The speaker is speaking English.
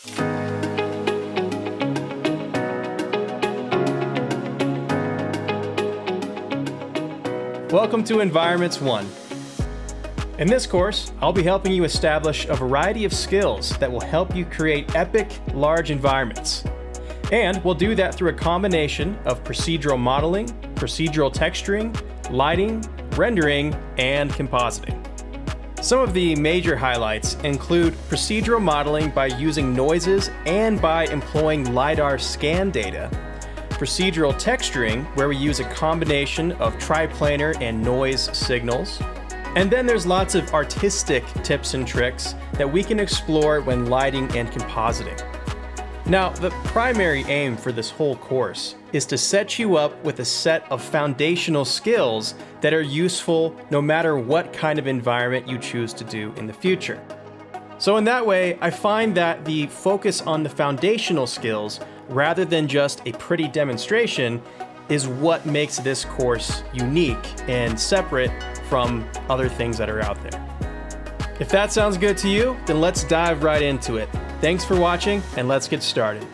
Welcome to Environments 1. In this course, I'll be helping you establish a variety of skills that will help you create epic, large environments. And we'll do that through a combination of procedural modeling, procedural texturing, lighting, rendering, and compositing. Some of the major highlights include procedural modeling by using noises and by employing LiDAR scan data, procedural texturing, where we use a combination of triplanar and noise signals. And then there's lots of artistic tips and tricks that we can explore when lighting and compositing. Now, the primary aim for this whole course is to set you up with a set of foundational skills that are useful no matter what kind of environment you choose to do in the future. So in that way, I find that the focus on the foundational skills rather than just a pretty demonstration is what makes this course unique and separate from other things that are out there. If that sounds good to you, then let's dive right into it. Thanks for watching, and let's get started.